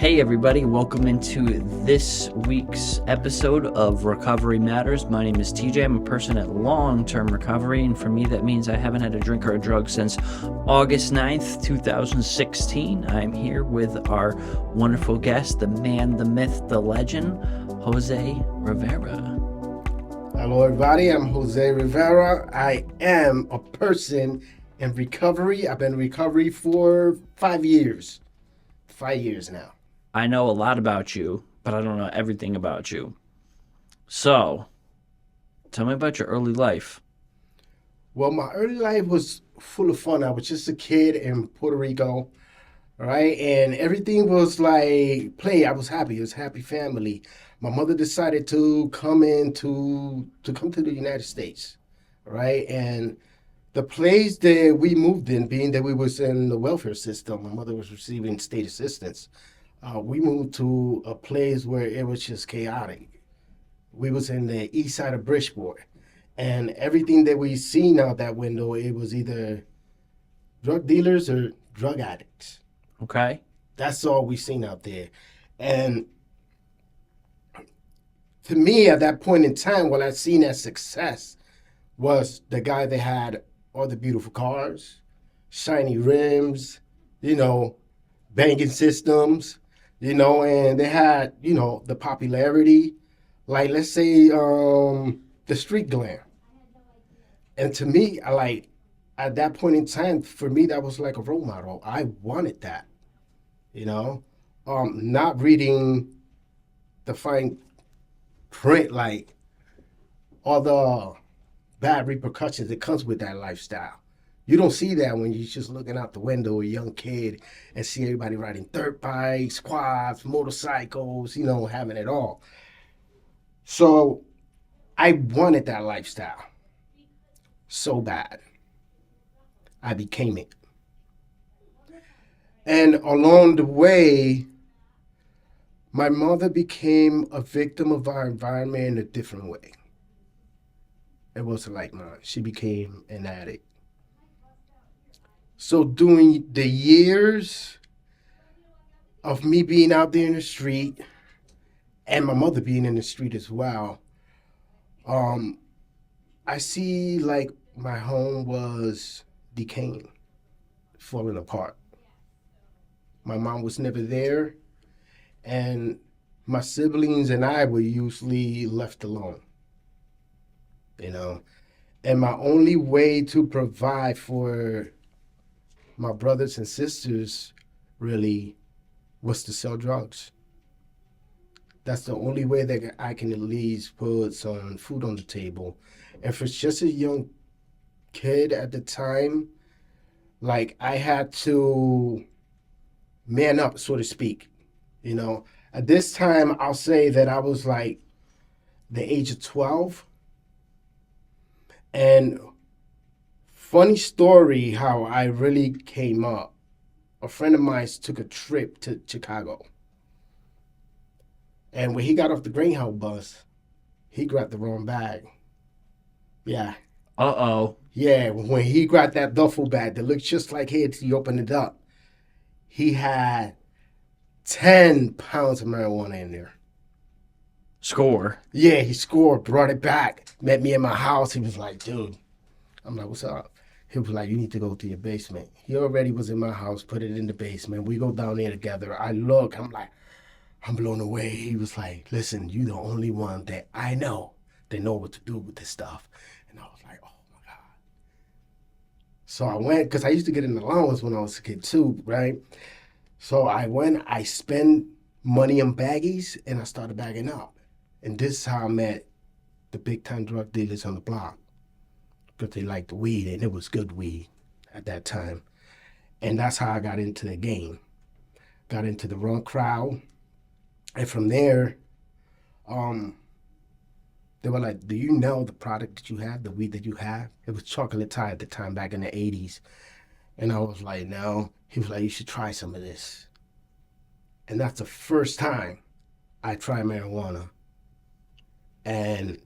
Hey everybody, welcome into this week's episode of Recovery Matters. My name is TJ. I'm a person at long-term recovery, and for me that means I haven't had a drink or a drug since August 9th, 2016. I'm here with our wonderful guest, the man, the myth, the legend, Jose Rivera. Hello everybody, I'm Jose Rivera. I am a person in recovery. I've been in recovery for 5 years. 5 years now. I know a lot about you, but I don't know everything about you. So, tell me about your early life. Well, my early life was full of fun. I was just a kid in Puerto Rico, right? And everything was like play. I was happy. It was a happy family. My mother decided to come to the United States, right? And the place that we moved in, being that we was in the welfare system, my mother was receiving state assistance. We moved to a place where it was just chaotic. We was in the east side of Bridgeport, and everything that we seen out that window, it was either drug dealers or drug addicts. Okay? That's all we seen out there. And to me, at that point in time, what I seen as success was the guy that had all the beautiful cars, shiny rims, banking systems, and they had, the popularity, like let's say the street glam. And to me, at that point in time, for me, that was like a role model. I wanted that, not reading the fine print, like all the bad repercussions that comes with that lifestyle. You don't see that when you're just looking out the window, a young kid, and see everybody riding dirt bikes, quads, motorcycles, having it all. So I wanted that lifestyle so bad. I became it. And along the way, my mother became a victim of our environment in a different way. It wasn't like mine. She became an addict. So during the years of me being out there in the street and my mother being in the street as well, I see like my home was decaying, falling apart. My mom was never there, and my siblings and I were usually left alone, And my only way to provide for my brothers and sisters really was to sell drugs. That's the only way that I can at least put some food on the table. And for just a young kid at the time, like I had to man up, so to speak. At this time, I'll say that I was like the age of 12. And funny story how I really came up. A friend of mine took a trip to Chicago. And when he got off the Greyhound bus, he grabbed the wrong bag. Yeah. Uh-oh. Yeah, when he grabbed that duffel bag that looked just like his, he opened it up. He had 10 pounds of marijuana in there. Score. Yeah, he scored, brought it back, met me in my house. He was like, dude. I'm like, what's up? He was like, you need to go to your basement. He already was in my house, put it in the basement. We go down there together. I look, I'm like, I'm blown away. He was like, listen, you the only one that I know that know what to do with this stuff. And I was like, oh my God. So I went, because I used to get an allowance when I was a kid too, right? So I went, I spent money on baggies, and I started bagging up. And this is how I met the big time drug dealers on the block. Because they liked the weed, and it was good weed at that time. And that's how I got into the game. Got into the wrong crowd. And from there, they were like, do you know the product that you have, the weed that you have? It was chocolate Thai at the time, back in the 80s. And I was like, no. He was like, you should try some of this. And that's the first time I tried marijuana. And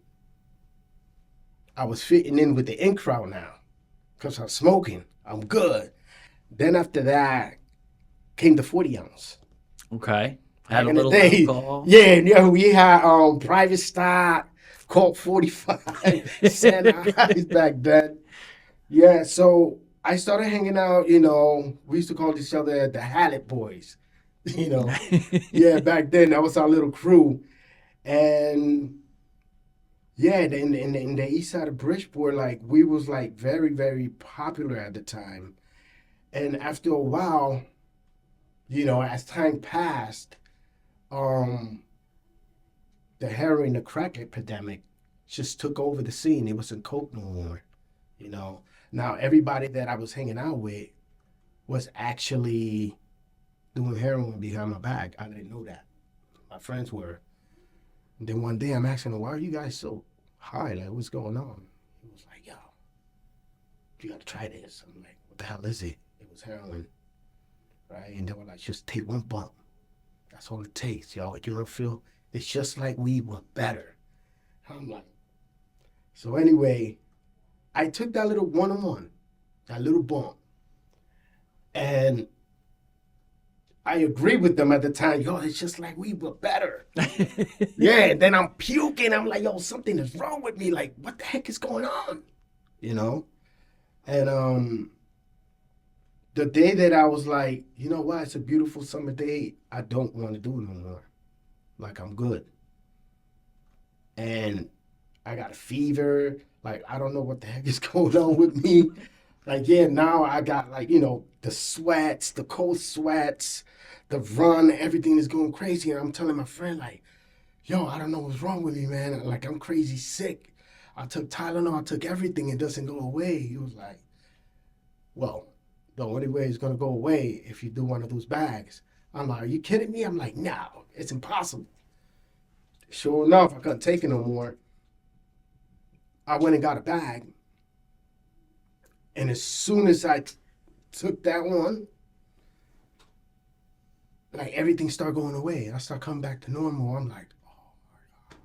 I was fitting in with the in crowd now because I'm smoking. I'm good. Then after that came the 40 ounce. Okay. Add Back a in the little day, alcohol. yeah, we had private stock, Colt 45, Santa Highs back then. Yeah, so I started hanging out, we used to call each other the Hallett Boys, you know. Yeah, back then that was our little crew. And yeah, in the east side of Bridgeport, like we was like very, very popular at the time. And after a while, as time passed, um, the heroin, the crack epidemic just took over the scene. It wasn't coke no more, you know. Now everybody that I was hanging out with was actually doing heroin behind my back. I didn't know that. My friends were. And then one day I'm asking him, why are you guys so high? Like, what's going on? He was like, yo, you gotta try this. I'm like, what the hell is it? It was heroin, right? And they were like, just take one bump. That's all it takes, y'all. You don't feel, it's just like we were better. I'm like, so anyway, I took that little one-on-one, that little bump, and I agreed with them at the time. Yo, it's just like we were better. Yeah, and then I'm puking. I'm like, yo, something is wrong with me. Like, what the heck is going on? You know? And the day that I was like, you know what? It's a beautiful summer day. I don't want to do it no more. Like, I'm good. And I got a fever. Like, I don't know what the heck is going on with me. Like, yeah, now I got like, the sweats, the cold sweats, the run, everything is going crazy. And I'm telling my friend, like, yo, I don't know what's wrong with me, man. Like, I'm crazy sick. I took Tylenol, I took everything, it doesn't go away. He was like, well, the only way it's gonna go away if you do one of those bags. I'm like, are you kidding me? I'm like, no, it's impossible. Sure enough, I couldn't take it no more. I went and got a bag. And as soon as I took that one, like everything started going away. I started coming back to normal. I'm like, oh my God.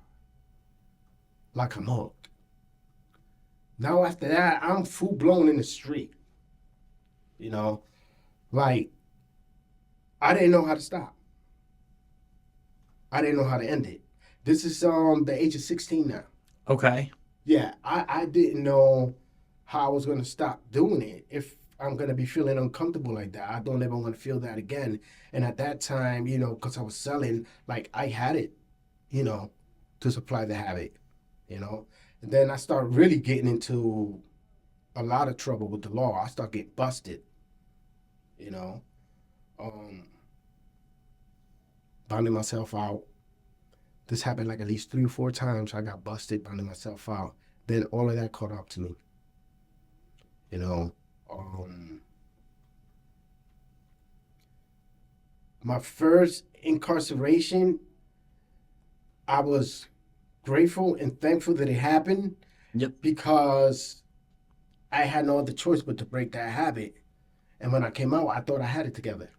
Like I'm hooked. Now after that, I'm full blown in the street. You know, like I didn't know how to stop. I didn't know how to end it. This is the age of 16 now. Okay. Yeah, I didn't know how I was gonna stop doing it if I'm gonna be feeling uncomfortable like that. I don't ever want to feel that again. And at that time, because I was selling, like I had it, to supply the habit, And then I started really getting into a lot of trouble with the law. I started getting busted, you know, um, bonding myself out. This happened like at least 3 or 4 times. I got busted, bonding myself out. Then all of that caught up to me, you know. My first incarceration, I was grateful and thankful that it happened. Yep. Because I had no other choice but to break that habit. And when I came out, I thought I had it together.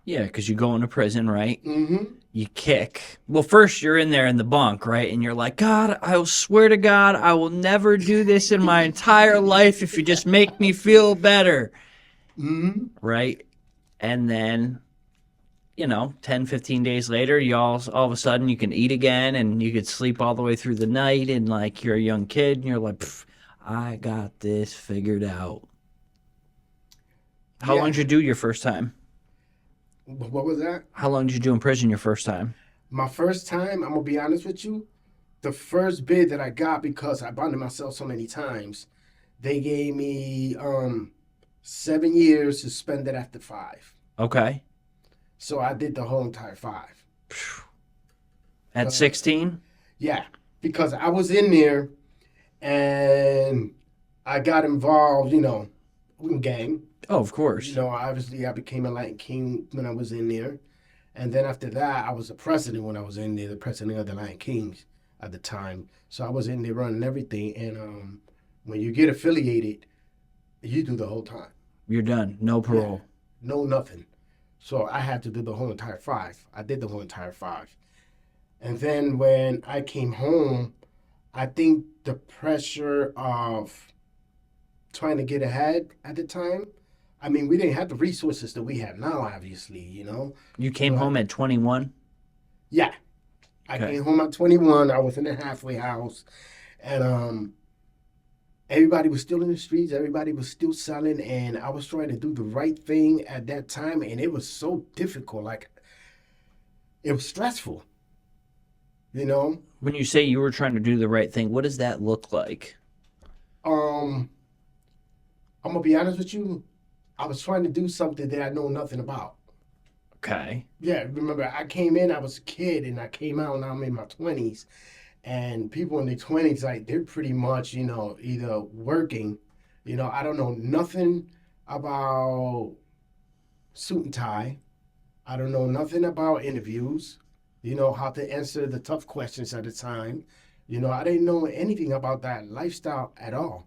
Yeah, because you go into prison, right? Mm-hmm. You kick. Well, first you're in there in the bunk, right? And you're like, God, I will swear to God, I will never do this in my entire life if you just make me feel better. Mm-hmm. Right? And then, 10, 15 days later, all of a sudden you can eat again and you could sleep all the way through the night. And like you're a young kid and you're like, I got this figured out. How long did you do your first time? What was that? How long did you do in prison your first time? My first time, I'm going to be honest with you, the first bid that I got, because I bonded myself so many times, they gave me 7 years suspended after 5. Okay. So I did the whole entire 5. At 16? Yeah, because I was in there and I got involved, in gang. Oh, of course. Obviously I became a Latin King when I was in there. And then after that, I was the president when I was in there, the president of the Latin Kings at the time. So I was in there running everything. And when you get affiliated, you do the whole time. You're done. No parole. Yeah, no nothing. So I had to do the whole entire 5. I did the whole entire 5. And then when I came home, I think the pressure of trying to get ahead at the time, I mean, we didn't have the resources that we have now, obviously, you know. You So came home at 21? yeah, I Okay. came home at 21. I was in a halfway house, and everybody was still in the streets. Everybody was still selling, and I was trying to do the right thing at that time, and it was so difficult. Like it was stressful, you know. When you say you were trying to do the right thing, what does that look like? Um, I'm gonna be honest with you. I was trying to do something that I know nothing about. Okay. Yeah, remember I came in, I was a kid, and I came out, and I'm in my 20s. And people in their 20s, like they're pretty much, you know, either working, you know, I don't know nothing about suit and tie. I don't know nothing about interviews, you know, how to answer the tough questions at the time. You know, I didn't know anything about that lifestyle at all.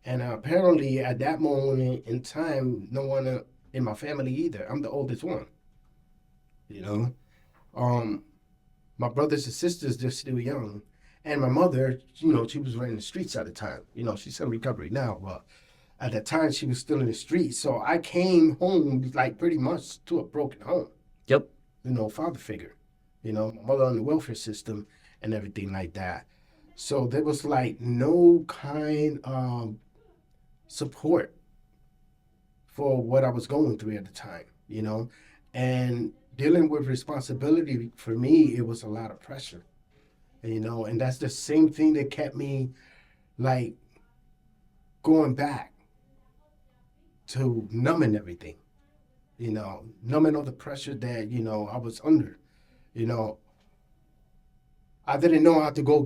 And apparently, at that moment in time, no one in my family either. I'm the oldest one, you know. Um, my brothers and sisters, they're still young. And my mother, you know, she was running the streets at the time. You know, she's in recovery now, but at the time she was still in the streets. So I came home like pretty much to a broken home, Yep. you know, father figure, you know, my mother on the welfare system and everything like that. So there was like no kind of support for what I was going through at the time, you know, and dealing with responsibility for me, it was a lot of pressure, you know, and that's the same thing that kept me like going back to numbing everything, you know, numbing all the pressure that, you know, I was under, you know. I didn't know how to go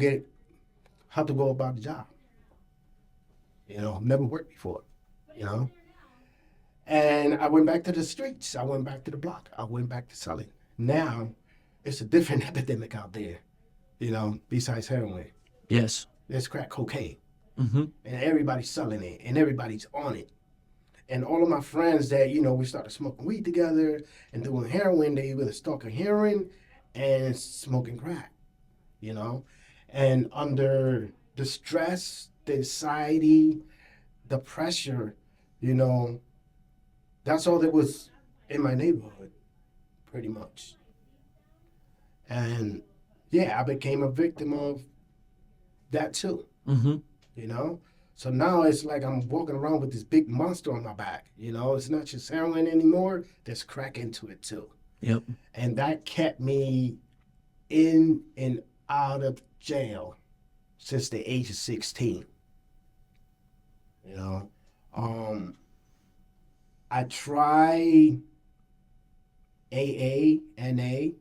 about the job, you know, never worked before, you know. And I went back to the streets. I went back to the block. I went back to selling. Now it's a different epidemic out there, you know, besides heroin. Yes. There's crack cocaine. Mm-hmm. And everybody's selling it and everybody's on it. And all of my friends that, you know, we started smoking weed together and doing heroin, they were stalking heroin and smoking crack, you know. And under the stress, the anxiety, the pressure, you know, that's all that was in my neighborhood, pretty much. And yeah, I became a victim of that too, Mm-hmm. you know? So now it's like I'm walking around with this big monster on my back, you know? It's not just heroin anymore, there's crack into it too. Yep. And that kept me in and out of jail since the age of 16, you know? I tried AA, NA,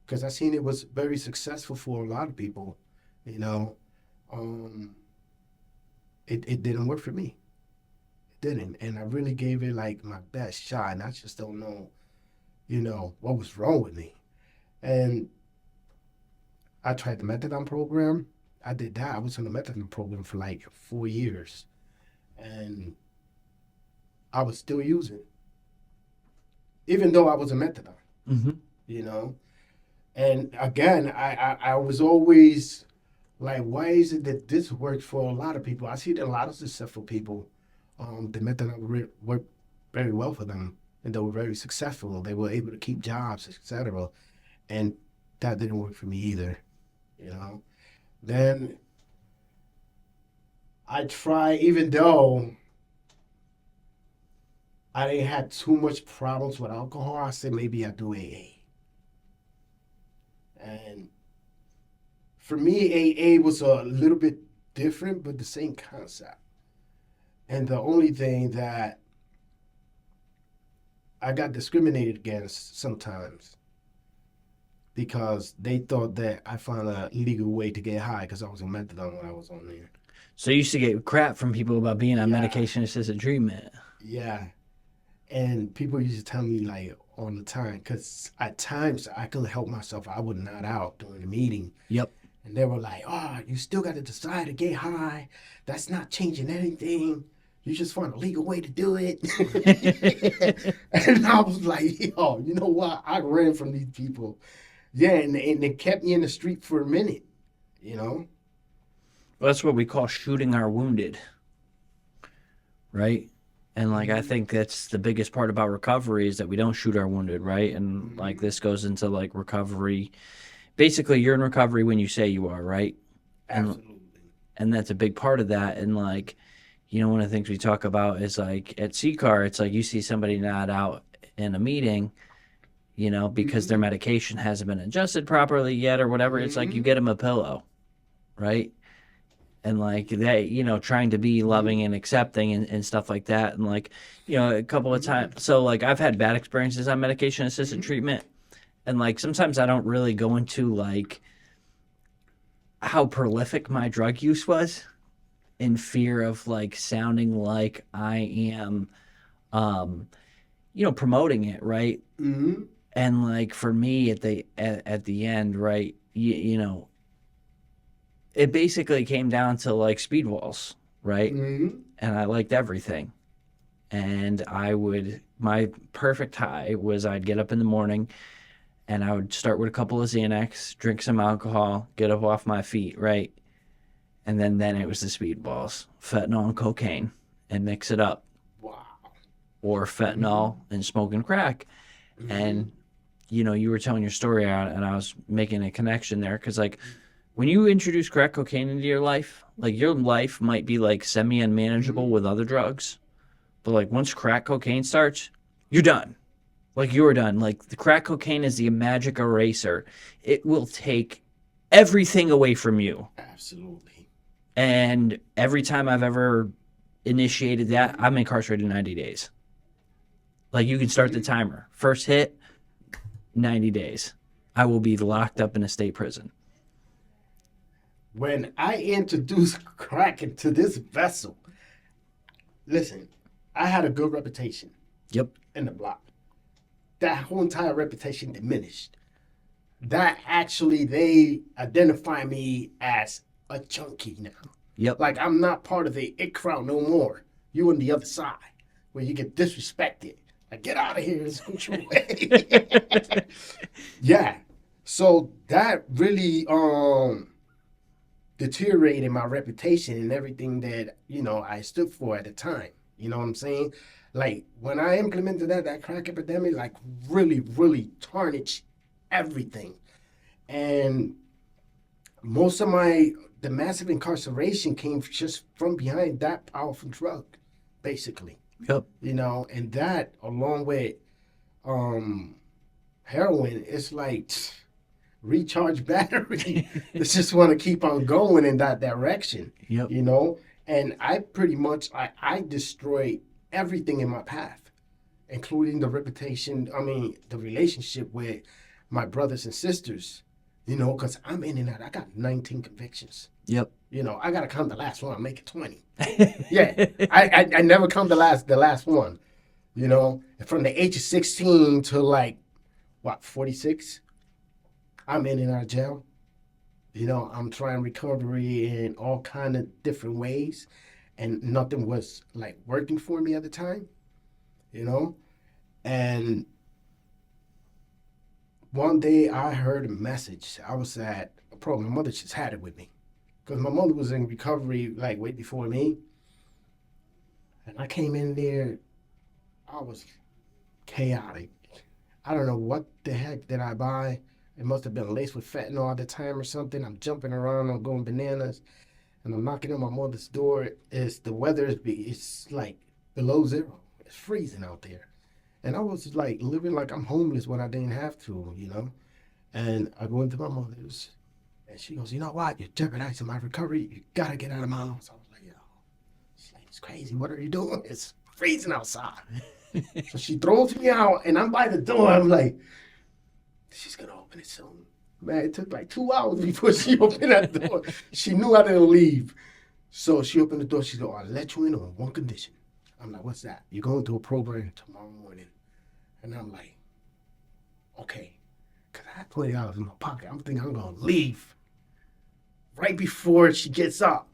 because I seen it was very successful for a lot of people, you know. Um, it didn't work for me. It didn't. And I really gave it like my best shot. And I just don't know, you know, what was wrong with me. And I tried the methadone program. I did that. I was in the methadone program for like 4 years. And I was still using, even though I was a methadone, Mm-hmm. you know. And again, I was always like, why is it that this works for a lot of people? I see that a lot of successful people, the methadone worked very well for them, and they were very successful. They were able to keep jobs, etc. And that didn't work for me either, you know. Then I try, even though I didn't have too much problems with alcohol, I said maybe I do AA. And for me, AA was a little bit different, but the same concept. And the only thing that I got discriminated against sometimes because they thought that I found a legal way to get high because I was on methadone when I was on there. So you used to get crap from people about being on Yeah. medication-assisted treatment. Yeah. And people used to tell me like all the time, because at times I couldn't help myself. I would nod out during the meeting. Yep. And they were like, oh, you still got to decide to get high. That's not changing anything. You just find a legal way to do it. And I was like, yo, you know what? I ran from these people. Yeah, and it kept me in the street for a minute, you know? Well, that's what we call shooting our wounded, right? And like I think that's the biggest part about recovery is that we don't shoot our wounded, right? And like this goes into like recovery. Basically, you're in recovery when you say you are, right? Absolutely. And that's a big part of that. And like, one of the things we talk about is like at CCAR, it's like you see somebody not out in a meeting, because their medication hasn't been adjusted properly yet or whatever. It's like you get them a pillow, right? And like they, trying to be loving and accepting and stuff like that. And like, a couple of times. So like I've had bad experiences on medication assisted treatment. And like sometimes I don't really go into like how prolific my drug use was in fear of like sounding like I am, promoting it, right? Mm-hmm. And like for me at the end, right, it basically came down to like speed walls, right? Mm-hmm. And I liked everything. And my perfect high was I'd get up in the morning and I would start with a couple of Xanax, drink some alcohol, get up off my feet, right? And then it was the speedballs, fentanyl and cocaine, and mix it up. Wow. Or fentanyl and smoking crack. And, you were telling your story and I was making a connection there because, like, when you introduce crack cocaine into your life, like, your life might be, like, semi-unmanageable with other drugs. But, like, once crack cocaine starts, you're done. Like, you're done. Like, the crack cocaine is the magic eraser. It will take everything away from you. Absolutely. And every time I've ever initiated that, I'm incarcerated 90 days. Like, you can start the timer. First hit, 90 days. I will be locked up in a state prison. When I introduced crack into this vessel, listen, I had a good reputation. Yep. In the block. That whole entire reputation diminished. That actually, they identify me as a junkie now. Yep. Like, I'm not part of the it crowd no more. You on the other side, where you get disrespected. Like, get out of here and scoot your way. Yeah. So that really deteriorated my reputation and everything that, I stood for at the time. You know what I'm saying? Like, when I implemented that crack epidemic, like, really, really tarnished everything. And most of the massive incarceration came just from behind that powerful drug, basically. Yep. And that, along with heroin, it's like recharge battery. It's just want to keep on going in that direction. Yep. And I pretty much, I destroyed everything in my path, including the reputation, the relationship with my brothers and sisters, because I'm in and out. I got 19 convictions. Yep. I got to count the last one. I make it 20. Yeah. I never count the last one, from the age of 16 to like, 46? I'm in and out of jail. I'm trying recovery in all kind of different ways, and nothing was like working for me at the time, and one day I heard a message. I was at a program. My mother just had it with me because my mother was in recovery like way before me, and I came in there. I was chaotic. I don't know what the heck did I buy. It must have been laced with fentanyl at the time or something. I'm jumping around, I'm going bananas, and I'm knocking on my mother's door. The weather it's like below zero. It's freezing out there. And I was like living like I'm homeless when I didn't have to, And I go into my mother's, and she goes, "You know what? You're jeopardizing my recovery. You gotta get out of my house." I was like, "Yo, she's like, it's crazy. What are you doing? It's freezing outside." So she throws me out, and I'm by the door. I'm like, she's gonna open it soon. Man, it took like 2 hours before she opened that door. She knew I didn't leave. So she opened the door. She goes, "I'll let you in on one condition." I'm like, "What's that?" "You're going to a program tomorrow morning." And I'm like, okay. Because I had $20 in my pocket. I'm thinking I'm going to leave right before she gets up.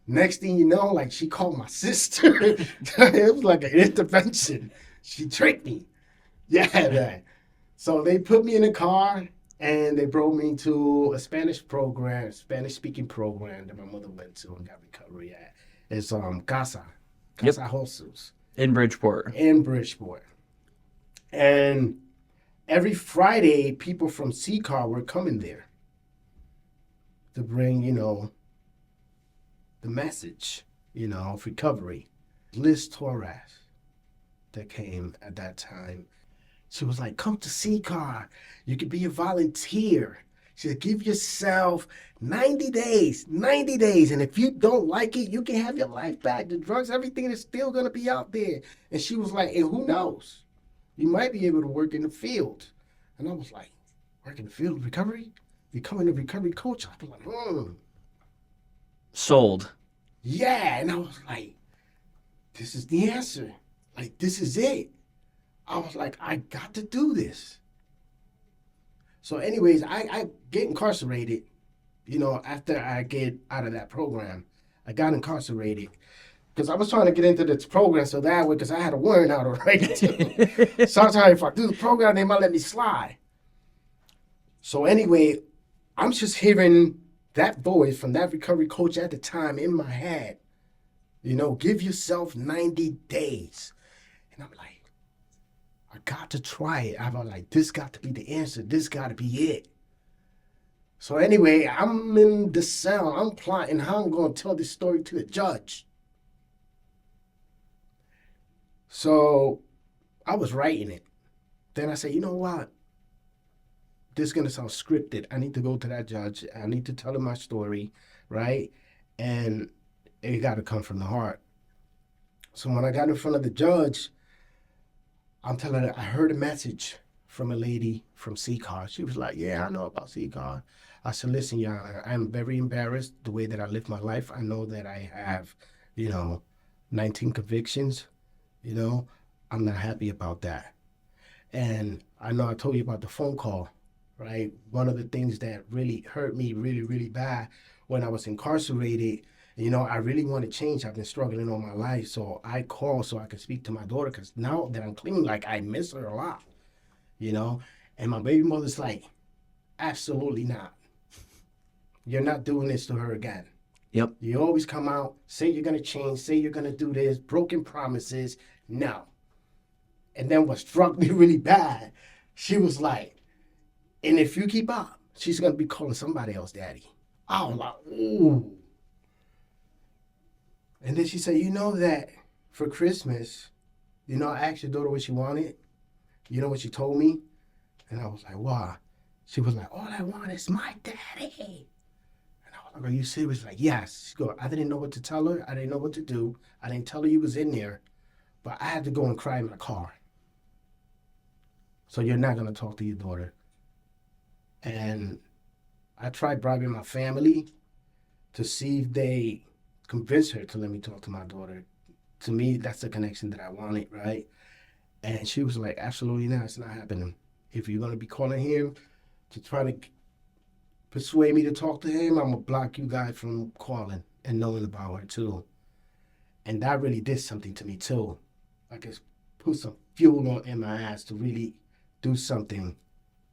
Next thing you know, like, she called my sister. It was like an intervention. She tricked me. Yeah, man. So they put me in a car, and they brought me to a Spanish-speaking program that my mother went to and got recovery at. It's CASA. Yep. Casa Jesus, In Bridgeport. in Bridgeport. And every Friday, people from CCAR were coming there to bring, the message, of recovery. Liz Torres that came at that time. She was like, come to CCAR. You could be a volunteer. She said, give yourself 90 days. And if you don't like it, you can have your life back. The drugs, everything is still going to be out there. And she was like, and who knows? You might be able to work in the field. And I was like, work in the field of recovery? Becoming a recovery coach? I was like, Sold. Yeah. And I was like, this is the answer. Like, this is it. I was like, I got to do this. So anyways, I get incarcerated, after I get out of that program. I got incarcerated because I was trying to get into this program so that way, because I had a warrant out already too. Sometimes if I do the program, they might let me slide. So anyway, I'm just hearing that voice from that recovery coach at the time in my head, give yourself 90 days. And I'm like, I got to try it. I was like, this got to be the answer. This got to be it. So anyway, I'm in the cell. I'm plotting how I'm going to tell this story to the judge. So I was writing it. Then I said, you know what? This is going to sound scripted. I need to go to that judge. I need to tell him my story, right? And it got to come from the heart. So when I got in front of the judge, I'm telling her, I heard a message from a lady from CCAR. She was like, yeah, I know about CCAR. I said, listen, y'all, I'm very embarrassed the way that I live my life. I know that I have, 19 convictions. I'm not happy about that. And I know I told you about the phone call, right? One of the things that really hurt me really, really bad when I was incarcerated, I really want to change. I've been struggling all my life. So I called so I could speak to my daughter, because now that I'm clean, like, I miss her a lot, And my baby mother's like, absolutely not. You're not doing this to her again. Yep. You always come out, say you're going to change, say you're going to do this, broken promises. No. And then what struck me really bad, she was like, and if you keep up, she's going to be calling somebody else daddy. I was like, ooh. And then she said, that for Christmas, I asked your daughter what she wanted. You know what she told me? And I was like, why? She was like, all I want is my daddy. And I was like, are you serious? Like, yes. She goes, I didn't know what to tell her. I didn't know what to do. I didn't tell her you was in there. But I had to go and cry in my car. So you're not going to talk to your daughter. And I tried bribing my family to see if they convince her to let me talk to my daughter. To me, that's the connection that I wanted, right? And she was like, absolutely not. It's not happening. If you're going to be calling him to try to persuade me to talk to him, I'm going to block you guys from calling and knowing about her, too. And that really did something to me, too. Like, it's put some fuel in my ass to really do something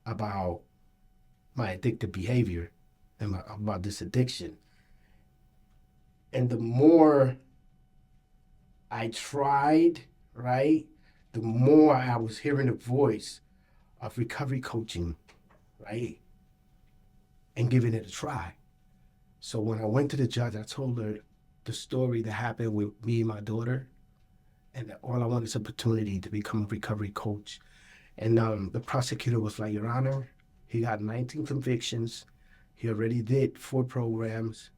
about my addictive behavior and about this addiction. And the more I tried, right, the more I was hearing the voice of recovery coaching, right, and giving it a try. So when I went to the judge, I told her the story that happened with me and my daughter, and that all I want is opportunity to become a recovery coach. And the prosecutor was like, Your Honor, he got 19 convictions. He already did 4 programs.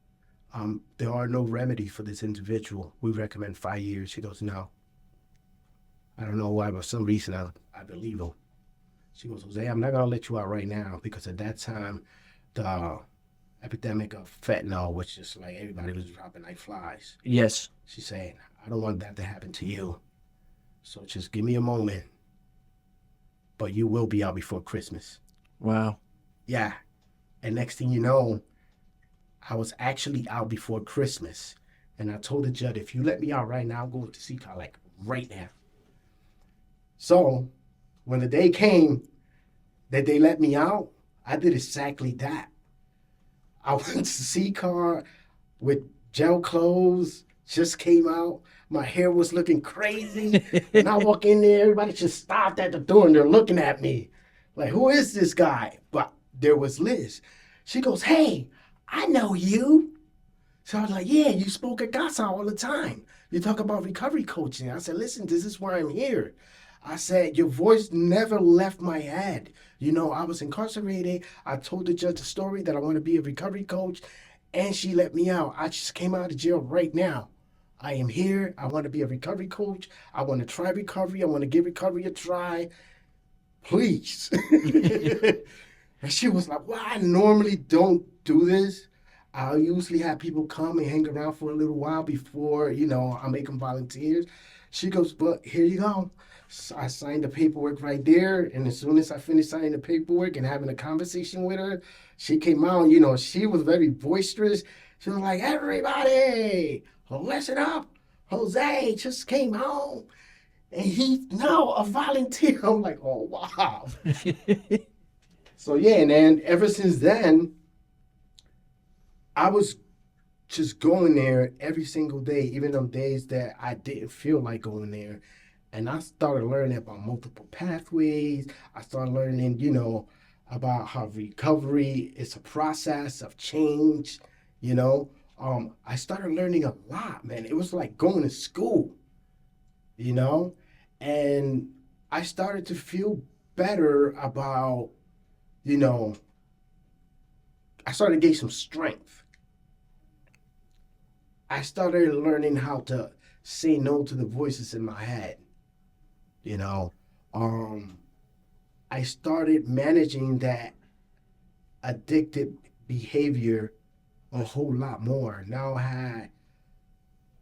There are no remedies for this individual. We recommend 5 years. She goes, no. I don't know why, but for some reason I believe him. She goes, Jose, I'm not going to let you out right now, because at that time, the epidemic of fentanyl was just like everybody was dropping like flies. Yes. She's saying, I don't want that to happen to you. So just give me a moment. But you will be out before Christmas. Wow. Yeah. And next thing you know, I was actually out before Christmas. And I told the judge, if you let me out right now, I'm going to CCAR, like right now. So when the day came that they let me out, I did exactly that. I went to CCAR with gel clothes, just came out. My hair was looking crazy. And I walk in there, everybody just stopped at the door and they're looking at me. Like, who is this guy? But there was Liz. She goes, hey, I know you. So I was like, yeah, you spoke at Casa all the time. You talk about recovery coaching. I said, listen, this is why I'm here. I said, your voice never left my head. You know, I was incarcerated. I told the judge a story that I want to be a recovery coach, and she let me out. I just came out of jail right now. I am here. I want to be a recovery coach. I want to try recovery. I want to give recovery a try. Please. And she was like, well, I normally don't do this. I usually have people come and hang around for a little while before, you know, I make them volunteers. She goes, but here you go. So I signed the paperwork right there. And as soon as I finished signing the paperwork and having a conversation with her, she came out, you know, she was very boisterous. She was like, everybody, listen up. Jose just came home and he's now a volunteer. I'm like, oh, wow. So, yeah, and then ever since then, I was just going there every single day, even on days that I didn't feel like going there. And I started learning about multiple pathways. I started learning, you know, about how recovery is a process of change, you know. I started learning a lot, man. It was like going to school, you know. And I started to feel better about, you know, I started to gain some strength. I started learning how to say no to the voices in my head. You know, I started managing that addictive behavior a whole lot more. Now I had,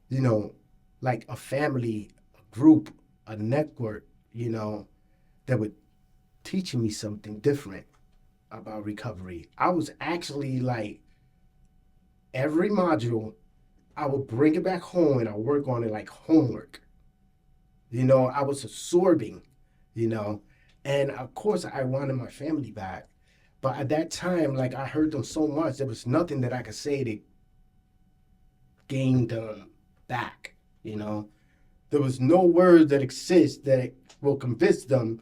you know, like a family, a group, a network, you know, that would teaching me something different about recovery. I was actually like, every module, I would bring it back home and I work on it like homework. You know, I was absorbing, you know, and of course I wanted my family back. But at that time, like I heard them so much, there was nothing that I could say to gain them back, you know. There was no word that exists that will convince them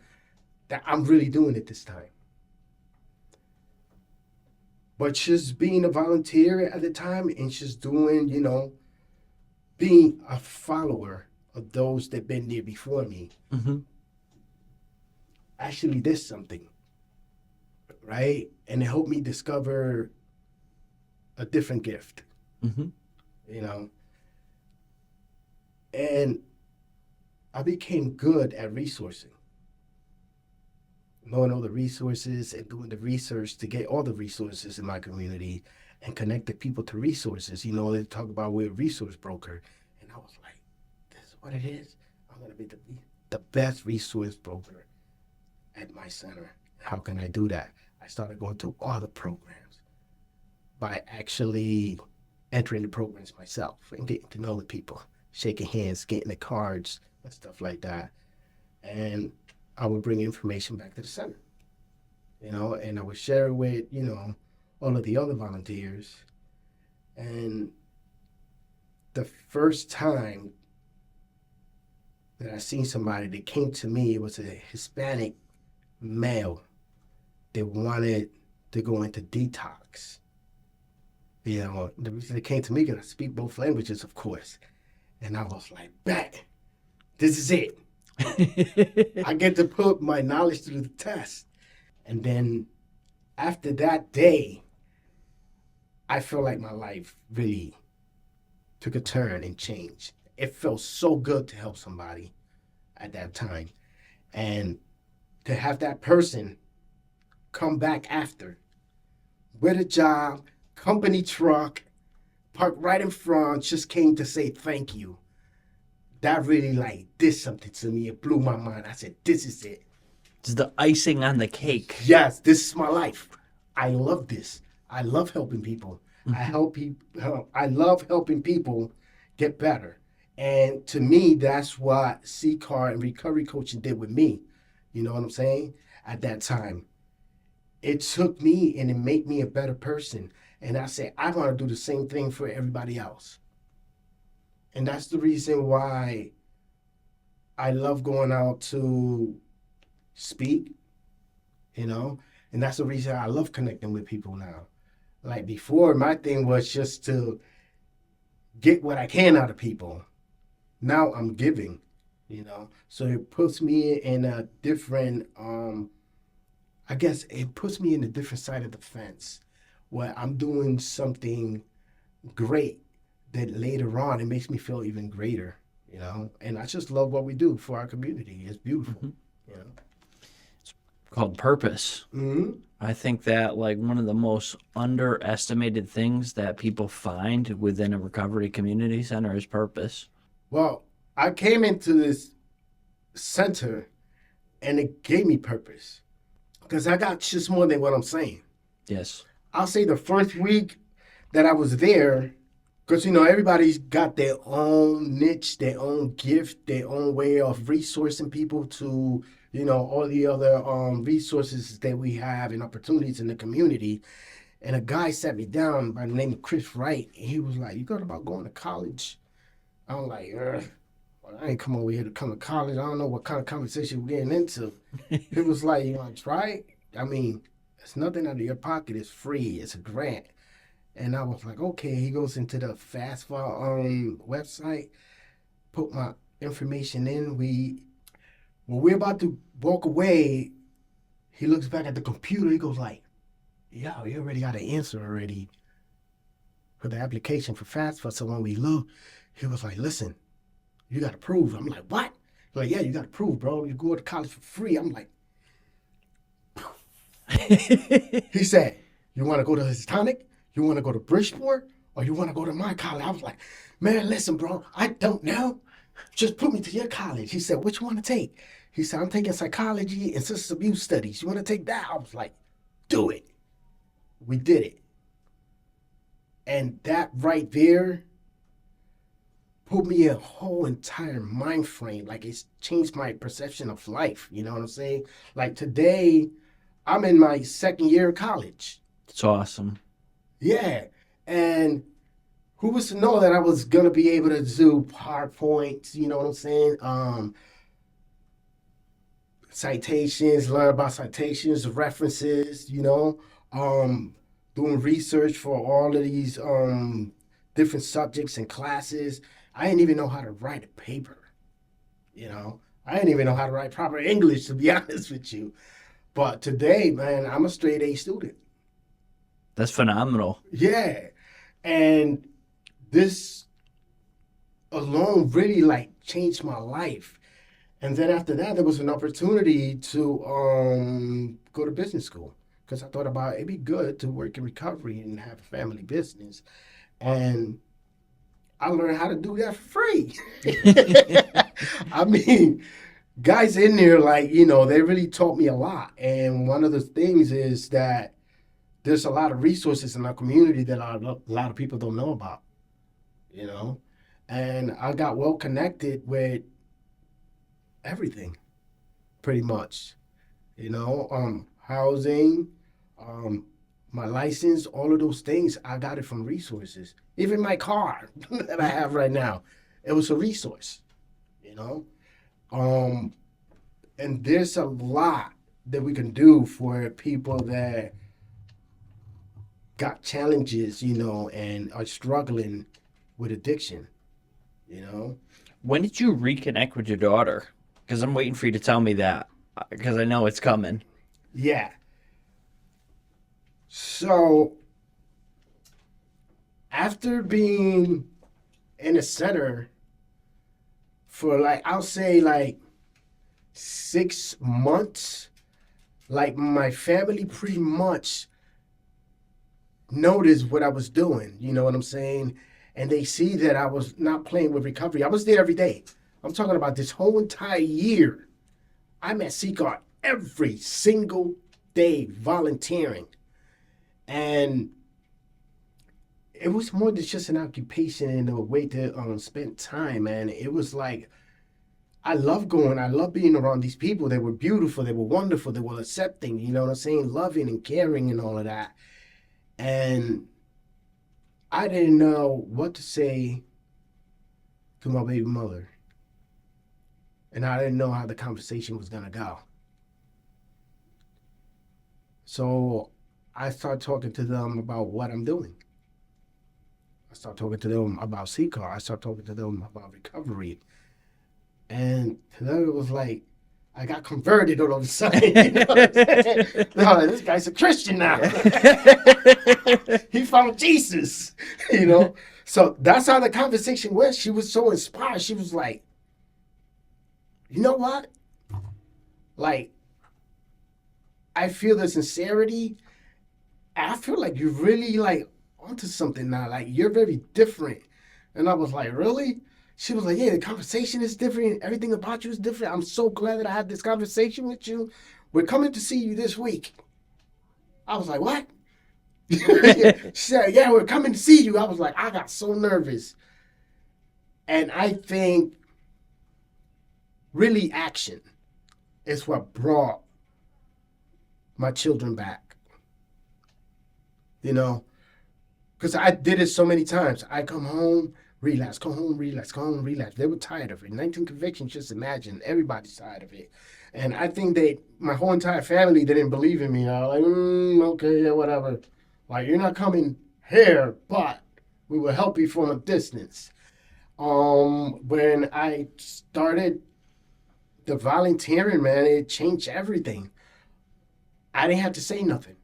that I'm really doing it this time. But just being a volunteer at the time and just doing, you know, being a follower of those that been there before me, actually did something, right? And it helped me discover a different gift, you know. And I became good at resourcing, knowing all the resources and doing the research to get all the resources in my community and connect the people to resources. You know, they talk about we're a resource broker. And I was like, this is what it is. I'm going to be the best resource broker at my center. How can I do that? I started going through all the programs by actually entering the programs myself and getting to know the people, shaking hands, getting the cards and stuff like that. And I would bring information back to the center, you know, and I would share it with, you know, all of the other volunteers. And the first time that I seen somebody that came to me, it was a Hispanic male that wanted to go into detox. You know, the reason they came to me because I speak both languages, of course. And I was like, bet, this is it. I get to put my knowledge through the test. And then after that day, I feel like my life really took a turn and changed. It felt so good to help somebody at that time. And to have that person come back after with a job, company truck, parked right in front, just came to say thank you. That really like did something to me. It blew my mind. I said, this is it. It's the icing on the cake. Yes, this is my life. I love this. I love helping people. I love helping people get better. And to me, that's what CCAR and recovery coaching did with me. You know what I'm saying? At that time, it took me and it made me a better person. And I said, I want to do the same thing for everybody else. And that's the reason why I love going out to speak, you know, and that's the reason I love connecting with people now. Like before, my thing was just to get what I can out of people. Now I'm giving, So it puts me in a different, I guess it puts me in a different side of the fence where I'm doing something great that later on it makes me feel even greater, And I just love what we do for our community. It's beautiful, you know. Called purpose. Mm-hmm. I think that like one of the most underestimated things that people find within a recovery community center is purpose. Well, I came into this center and it gave me purpose because I got just more than what I'm saying. Yes. I'll say the first week that I was there, because everybody's got their own niche, their own gift, their own way of resourcing people to all the other resources that we have and opportunities in the community. And a guy sat me down by the name of Chris Wright, and he was like, "You thought about going to college?" I'm like, well, I ain't come over here to come to college. I don't know what kind of conversation we're getting into. He was like, "You want to try it? I mean, it's nothing out of your pocket. It's free. It's a grant." And I was like, okay. He goes into the FAFSA website, put my information in. When we're about to walk away, he looks back at the computer. He goes like, "Yeah, we already got an answer already for the application for FAFSA." So when we look, he was like, "Listen, you got to prove." I'm like, "What?" He's like, "Yeah, you got to prove, bro. You go to college for free." I'm like, he said, "You want to go to Hispanic? You want to go to Bridgeport? Or you want to go to my college?" I was like, "Man, listen, bro, I don't know. Just put me to your college." He said, "What you want to take?" He said, "I'm taking psychology and substance abuse studies. You want to take that?" I was like, "Do it." We did it. And that right there put me in a whole entire mind frame. Like it's changed my perception of life. You know what I'm saying? Like today, I'm in my second year of college. It's awesome. Yeah. And who was to know that I was gonna be able to do PowerPoints, you know what I'm saying? Citations, learn about citations, references, doing research for all of these different subjects and classes. I didn't even know how to write a paper, I didn't even know how to write proper English, to be honest with you. But today, man, I'm a straight A student. That's phenomenal. Yeah. And this alone really like changed my life. And then after that, there was an opportunity to go to business school because I thought about it'd be good to work in recovery and have a family business. And I learned how to do that for free. I mean, guys in there, like, they really taught me a lot. And one of the things is that there's a lot of resources in our community that a lot of people don't know about, And I got well connected with everything, pretty much, housing, my license, all of those things, I got it from resources. Even my car that I have right now, it was a resource, and there's a lot that we can do for people that got challenges, and are struggling with addiction, When did you reconnect with your daughter? Because I'm waiting for you to tell me that because I know it's coming. Yeah. So after being in a center for I'll say 6 months, my family pretty much noticed what I was doing, you know what I'm saying? And they see that I was not playing with recovery. I was there every day. I'm talking about this whole entire year. I'm at CCAR every single day volunteering. And it was more than just an occupation and a way to spend time, man. It was like, I love being around these people. They were beautiful, they were wonderful, they were accepting, you know what I'm saying? Loving and caring and all of that. And I didn't know what to say to my baby mother. And I didn't know how the conversation was going to go. So I started talking to them about what I'm doing. I started talking to them about CCAR. I started talking to them about recovery. And to them, it was like, I got converted all of a sudden. You know what I'm saying? No, this guy's a Christian now. He found Jesus, you know? So that's how the conversation went. She was so inspired. She was like, you know what? Like, I feel the sincerity. I feel like you're really like onto something now. Like, you're very different. And I was like, really? She was like, yeah, the conversation is different. Everything about you is different. I'm so glad that I had this conversation with you. We're coming to see you this week. I was like, what? She said, yeah, we're coming to see you. I was like, I got so nervous. And I think really action is what brought my children back. You know, because I did it so many times. I come home, relapse, come home, relapse, come home, relapse. They were tired of it. 19 convictions, just imagine. Everybody's tired of it. And I think that my whole entire family didn't believe in me. I was like, okay, yeah, whatever. Like, you're not coming here, but we will help you from a distance. When I started the volunteering, man, it changed everything. I didn't have to say nothing.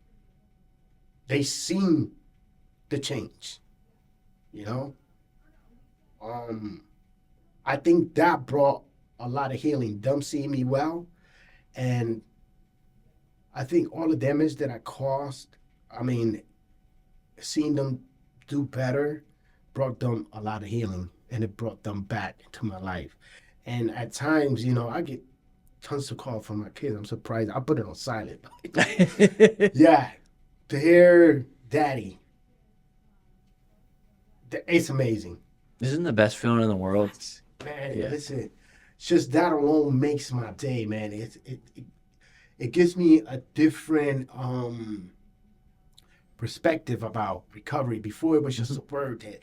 They seen the change, you know? I think that brought a lot of healing. Them seeing me well, and I think all the damage that I caused, I mean, seeing them do better brought them a lot of healing, and it brought them back into my life. And at times, you know, I get tons of calls from my kids. I'm surprised. I put it on silent. Yeah, to hear daddy, it's amazing. Isn't the best feeling in the world? Man, yeah. Listen, just that alone makes my day, man. It gives me a different perspective about recovery. Before it was just a word that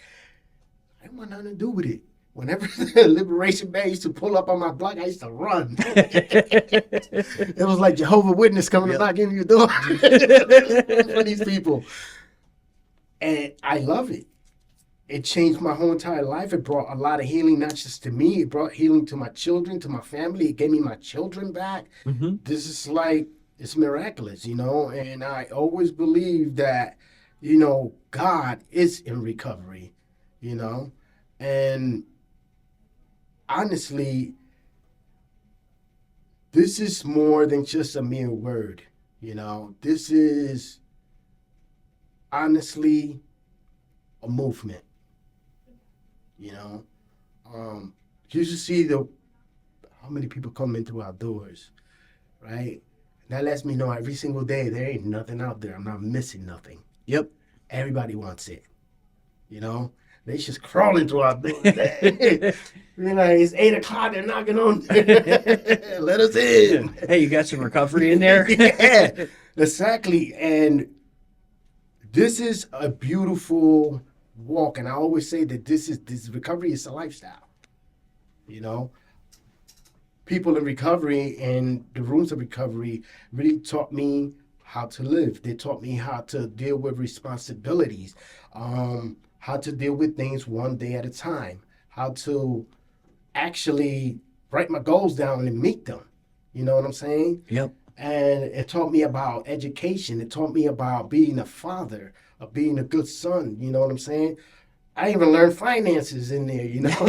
I didn't want nothing to do with it. Whenever the Liberation Band used to pull up on my block, I used to run. It was like Jehovah's Witness coming to knock in your door for these people. And I love it. It changed my whole entire life. It brought a lot of healing, not just to me. It brought healing to my children, to my family. It gave me my children back. Mm-hmm. This is like, it's miraculous, you know? And I always believe that, you know, God is in recovery, you know? And honestly, this is more than just a mere word, you know? This is honestly a movement. You know, you should see how many people come into our doors, right? That lets me know every single day there ain't nothing out there. I'm not missing nothing. Yep. Everybody wants it. You know, they just crawling through our doors. You know, it's 8 o'clock. They're knocking on. Let us in. Hey, you got some recovery in there? Yeah, exactly. And this is a beautiful walk, and I always say that this recovery is a lifestyle. You know, people in recovery and the rooms of recovery really taught me how to live. They taught me how to deal with responsibilities, how to deal with things one day at a time, how to actually write my goals down and meet them. You know what I'm saying? Yep. And it taught me about education. It taught me about being a father, of being a good son. You know what I'm saying? I even learned finances in there, you know?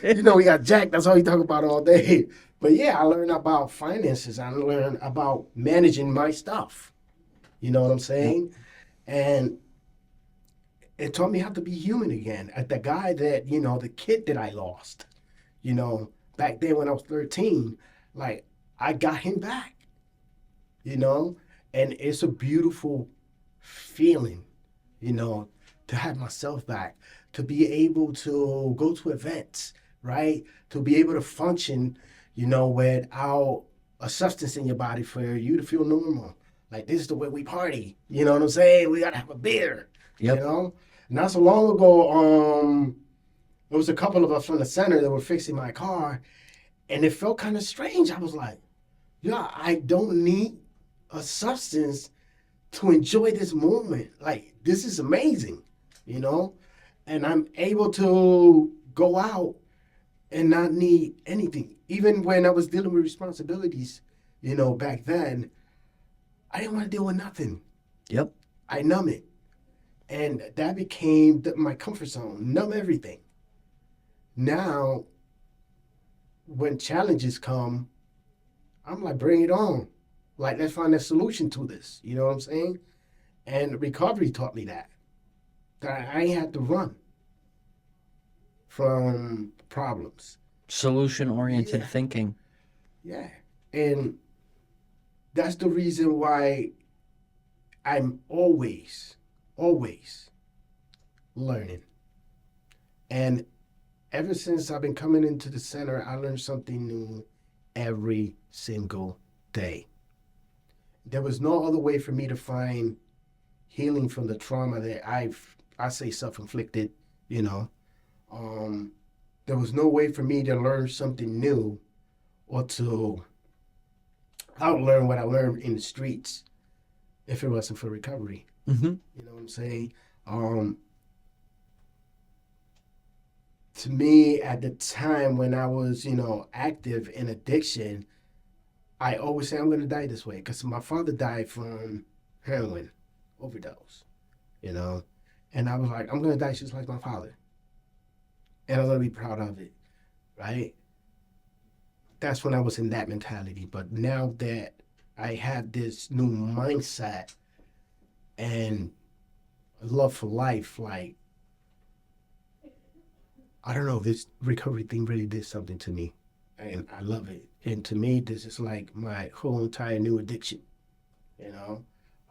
You know, we got Jack. That's all he talk about all day. But yeah, I learned about finances. I learned about managing my stuff. You know what I'm saying? And it taught me how to be human again. The guy that, you know, the kid that I lost, you know, back then when I was 13, like, I got him back. You know, and it's a beautiful feeling, you know, to have myself back, to be able to go to events, right? To be able to function, you know, without a substance in your body for you to feel normal. Like, this is the way we party. You know what I'm saying? We got to have a beer, you know? Not so long ago, There was a couple of us from the center that were fixing my car, and it felt kind of strange. I was like, yeah, I don't need a substance to enjoy this moment. Like, this is amazing, you know? And I'm able to go out and not need anything. Even when I was dealing with responsibilities, back then, I didn't want to deal with nothing. Yep. I numb it. And that became my comfort zone, numb everything. Now, when challenges come, I'm like, bring it on. Like, let's find a solution to this. You know what I'm saying? And recovery taught me that I ain't had to run from problems. Solution-oriented thinking. Yeah. And that's the reason why I'm always learning. And ever since I've been coming into the center, I learned something new every single day. There was no other way for me to find healing from the trauma that I say self-inflicted, There was no way for me to learn something new or to outlearn what I learned in the streets if it wasn't for recovery. Mm-hmm. You know what I'm saying? To me, at the time when I was, active in addiction, I always say I'm going to die this way because my father died from heroin overdose, And I was like, I'm going to die just like my father. And I'm going to be proud of it, right? That's when I was in that mentality. But now that I have this new mindset and love for life, like, I don't know, this recovery thing really did something to me. And I love it. And to me, this is like my whole entire new addiction.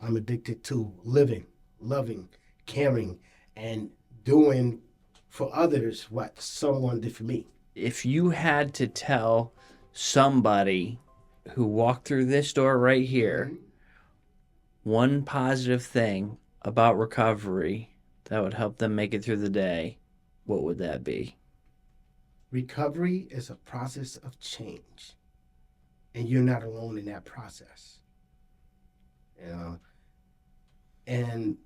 I'm addicted to living, loving, caring, and doing for others what someone did for me. If you had to tell somebody who walked through this door right here one positive thing about recovery that would help them make it through the day, what would that be? Recovery is a process of change, and you're not alone in that process. And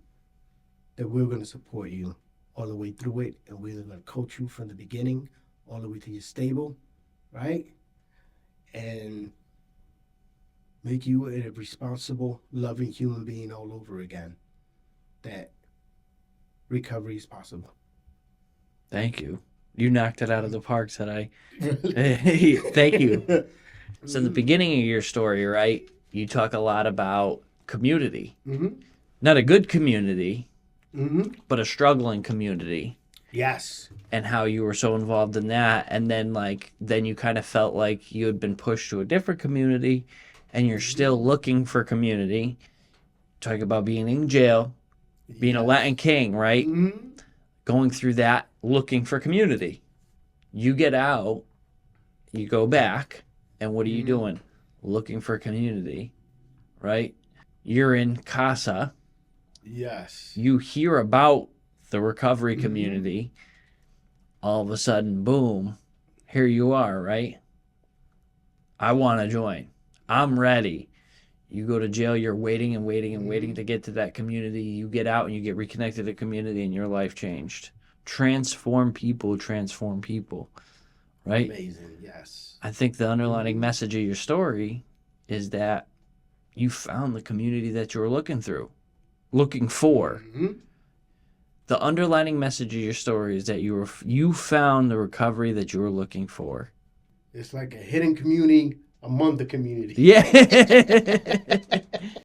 that we're going to support you all the way through it, and we're going to coach you from the beginning all the way till you're stable, right? And make you a responsible, loving human being all over again. That recovery is possible. Thank you. You knocked it out of the park today. Thank you. So in the beginning of your story, right, you talk a lot about community. Mm-hmm. Not a good community, Mm-hmm. but a struggling community. Yes. And how you were so involved in that. And then then you kind of felt like you had been pushed to a different community and you're still looking for community. Talk about being in jail, being a Latin king, right? Mm-hmm. Going through that, looking for community. You get out, you go back, and what are you doing? Looking for community, right? You're in Casa. Yes. You hear about the recovery community. All of a sudden, boom, here you are, right? I want to join. I'm ready. You go to jail, you're waiting and waiting and waiting to get to that community. You get out and you get reconnected to community and your life changed. Transform people, right? Amazing, yes. I think the underlying message of your story is that you found the community that you were looking for. The underlying message of your story is that you found the recovery that you were looking for. It's like a hidden community among the community. Yeah.